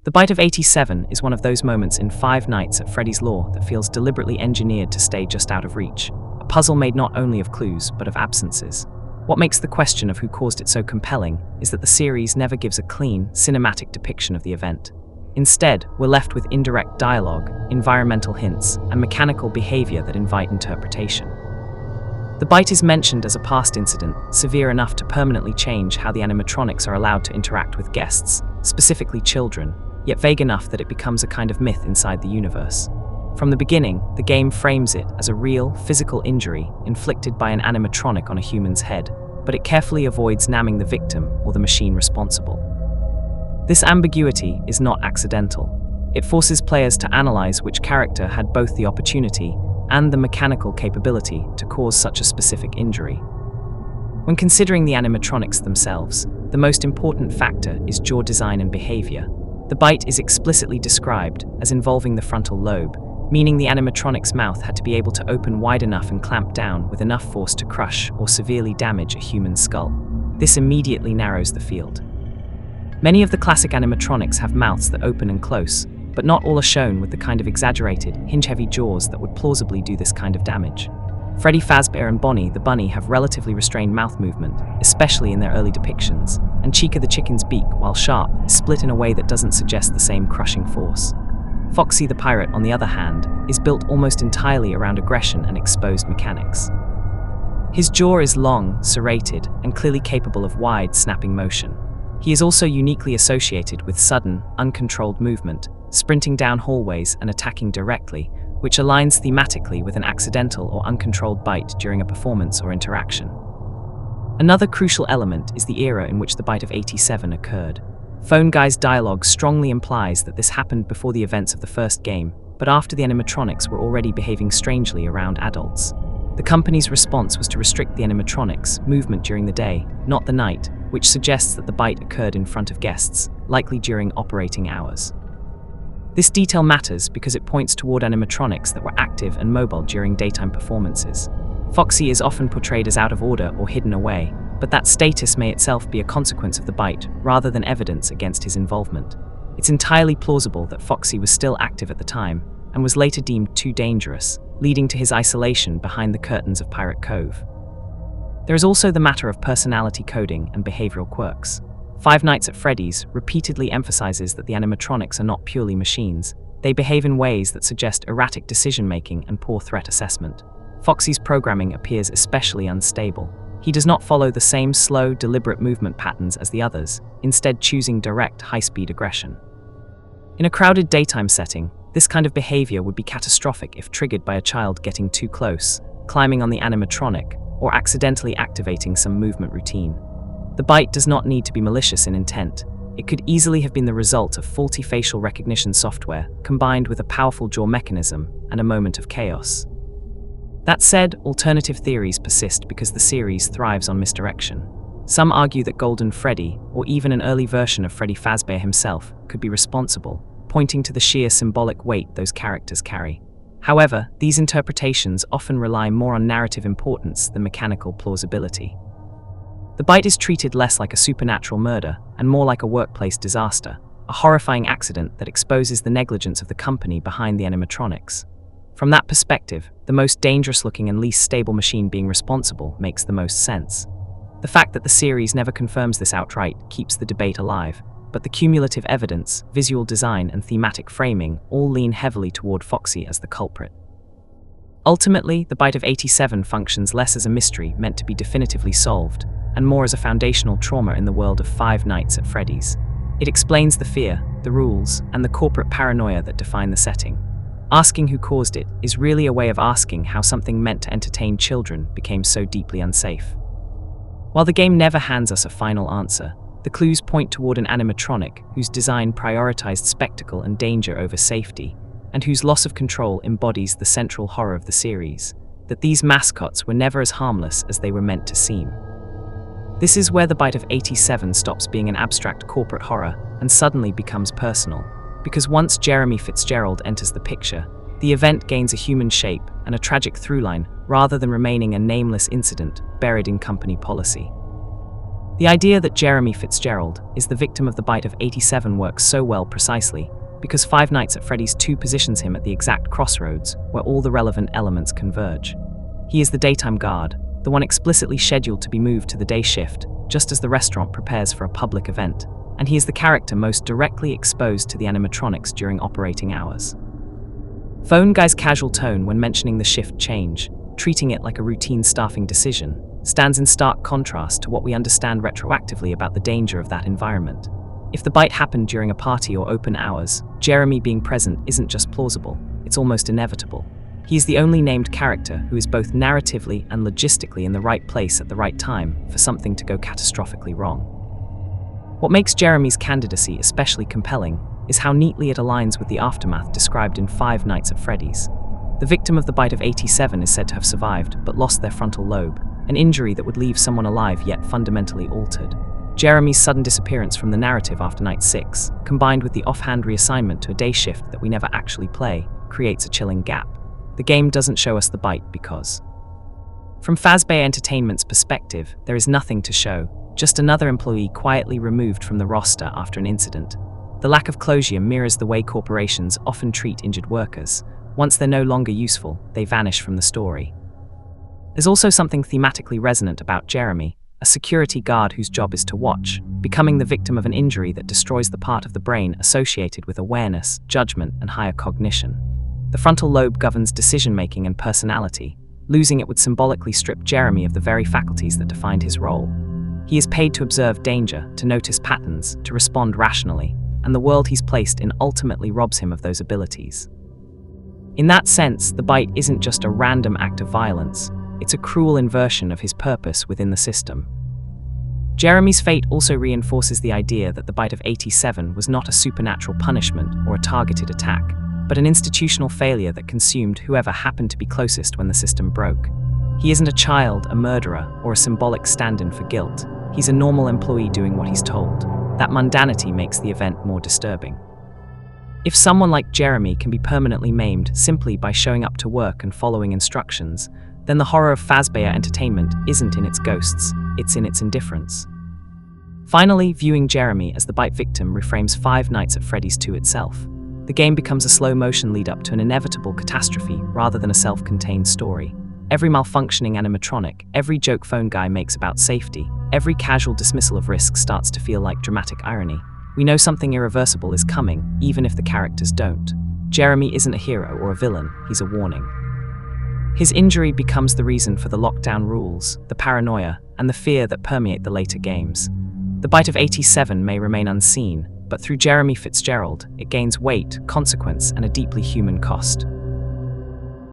The Bite of 87 is one of those moments in Five Nights at Freddy's lore that feels deliberately engineered to stay just out of reach, a puzzle made not only of clues but of absences. What makes the question of who caused it so compelling is that the series never gives a clean, cinematic depiction of the event. Instead, we're left with indirect dialogue, environmental hints, and mechanical behavior that invite interpretation. The bite is mentioned as a past incident, severe enough to permanently change how the animatronics are allowed to interact with guests, specifically children, yet vague enough that it becomes a kind of myth inside the universe. From the beginning, the game frames it as a real, physical injury inflicted by an animatronic on a human's head, but it carefully avoids naming the victim or the machine responsible. This ambiguity is not accidental. It forces players to analyze which character had both the opportunity and the mechanical capability to cause such a specific injury. When considering the animatronics themselves, the most important factor is jaw design and behavior. The bite is explicitly described as involving the frontal lobe, meaning the animatronic's mouth had to be able to open wide enough and clamp down with enough force to crush or severely damage a human skull. This immediately narrows the field. Many of the classic animatronics have mouths that open and close, but not all are shown with the kind of exaggerated, hinge-heavy jaws that would plausibly do this kind of damage. Freddy Fazbear and Bonnie the Bunny have relatively restrained mouth movement, especially in their early depictions, and Chica the Chicken's beak, while sharp, is split in a way that doesn't suggest the same crushing force. Foxy the Pirate, on the other hand, is built almost entirely around aggression and exposed mechanics. His jaw is long, serrated, and clearly capable of wide, snapping motion. He is also uniquely associated with sudden, uncontrolled movement, sprinting down hallways and attacking directly, which aligns thematically with an accidental or uncontrolled bite during a performance or interaction. Another crucial element is the era in which the Bite of 87 occurred. Phone Guy's dialogue strongly implies that this happened before the events of the first game, but after the animatronics were already behaving strangely around adults. The company's response was to restrict the animatronics' movement during the day, not the night, which suggests that the bite occurred in front of guests, likely during operating hours. This detail matters because it points toward animatronics that were active and mobile during daytime performances. Foxy is often portrayed as out of order or hidden away, but that status may itself be a consequence of the bite rather than evidence against his involvement. It's entirely plausible that Foxy was still active at the time and was later deemed too dangerous, leading to his isolation behind the curtains of Pirate Cove. There is also the matter of personality coding and behavioral quirks. Five Nights at Freddy's repeatedly emphasizes that the animatronics are not purely machines. They behave in ways that suggest erratic decision-making and poor threat assessment. Foxy's programming appears especially unstable. He does not follow the same slow, deliberate movement patterns as the others, instead choosing direct, high-speed aggression. In a crowded daytime setting, this kind of behavior would be catastrophic if triggered by a child getting too close, climbing on the animatronic, or accidentally activating some movement routine. The bite does not need to be malicious in intent. It could easily have been the result of faulty facial recognition software, combined with a powerful jaw mechanism and a moment of chaos. That said, alternative theories persist because the series thrives on misdirection. Some argue that Golden Freddy, or even an early version of Freddy Fazbear himself, could be responsible, pointing to the sheer symbolic weight those characters carry. However, these interpretations often rely more on narrative importance than mechanical plausibility. The bite is treated less like a supernatural murder and more like a workplace disaster, a horrifying accident that exposes the negligence of the company behind the animatronics. From that perspective, the most dangerous-looking and least stable machine being responsible makes the most sense. The fact that the series never confirms this outright keeps the debate alive, but the cumulative evidence, visual design, and thematic framing all lean heavily toward Foxy as the culprit. Ultimately, the Bite of 87 functions less as a mystery meant to be definitively solved, and more as a foundational trauma in the world of Five Nights at Freddy's. It explains the fear, the rules, and the corporate paranoia that define the setting. Asking who caused it is really a way of asking how something meant to entertain children became so deeply unsafe. While the game never hands us a final answer, the clues point toward an animatronic whose design prioritized spectacle and danger over safety, and whose loss of control embodies the central horror of the series, that these mascots were never as harmless as they were meant to seem. This is where the Bite of 87 stops being an abstract corporate horror and suddenly becomes personal, because once Jeremy Fitzgerald enters the picture, the event gains a human shape and a tragic throughline rather than remaining a nameless incident buried in company policy. The idea that Jeremy Fitzgerald is the victim of the bite of 87 works so well precisely because Five Nights at Freddy's 2 positions him at the exact crossroads where all the relevant elements converge. He is the daytime guard, the one explicitly scheduled to be moved to the day shift, just as the restaurant prepares for a public event, and he is the character most directly exposed to the animatronics during operating hours. Phone Guy's casual tone when mentioning the shift change, treating it like a routine staffing decision, stands in stark contrast to what we understand retroactively about the danger of that environment. If the bite happened during a party or open hours, Jeremy being present isn't just plausible, it's almost inevitable. He is the only named character who is both narratively and logistically in the right place at the right time for something to go catastrophically wrong. What makes Jeremy's candidacy especially compelling is how neatly it aligns with the aftermath described in Five Nights at Freddy's. The victim of the bite of 87 is said to have survived but lost their frontal lobe, an injury that would leave someone alive yet fundamentally altered. Jeremy's sudden disappearance from the narrative after night 6, combined with the offhand reassignment to a day shift that we never actually play, creates a chilling gap. The game doesn't show us the bite because, from Fazbear Entertainment's perspective, there is nothing to show, just another employee quietly removed from the roster after an incident. The lack of closure mirrors the way corporations often treat injured workers. Once they're no longer useful, they vanish from the story. There's also something thematically resonant about Jeremy, a security guard whose job is to watch, becoming the victim of an injury that destroys the part of the brain associated with awareness, judgment, and higher cognition. The frontal lobe governs decision-making and personality. Losing it would symbolically strip Jeremy of the very faculties that defined his role. He is paid to observe danger, to notice patterns, to respond rationally, and the world he's placed in ultimately robs him of those abilities. In that sense, the bite isn't just a random act of violence, it's a cruel inversion of his purpose within the system. Jeremy's fate also reinforces the idea that the bite of 87 was not a supernatural punishment or a targeted attack, but an institutional failure that consumed whoever happened to be closest when the system broke. He isn't a child, a murderer, or a symbolic stand-in for guilt. He's a normal employee doing what he's told. That mundanity makes the event more disturbing. If someone like Jeremy can be permanently maimed simply by showing up to work and following instructions, then the horror of Fazbear Entertainment isn't in its ghosts, it's in its indifference. Finally, viewing Jeremy as the bite victim reframes Five Nights at Freddy's 2 itself. The game becomes a slow-motion lead-up to an inevitable catastrophe rather than a self-contained story. Every malfunctioning animatronic, every joke Phone Guy makes about safety, every casual dismissal of risk starts to feel like dramatic irony. We know something irreversible is coming, even if the characters don't. Jeremy isn't a hero or a villain, he's a warning. His injury becomes the reason for the lockdown rules, the paranoia, and the fear that permeate the later games. The bite of 87 may remain unseen, but through Jeremy Fitzgerald, it gains weight, consequence, and a deeply human cost.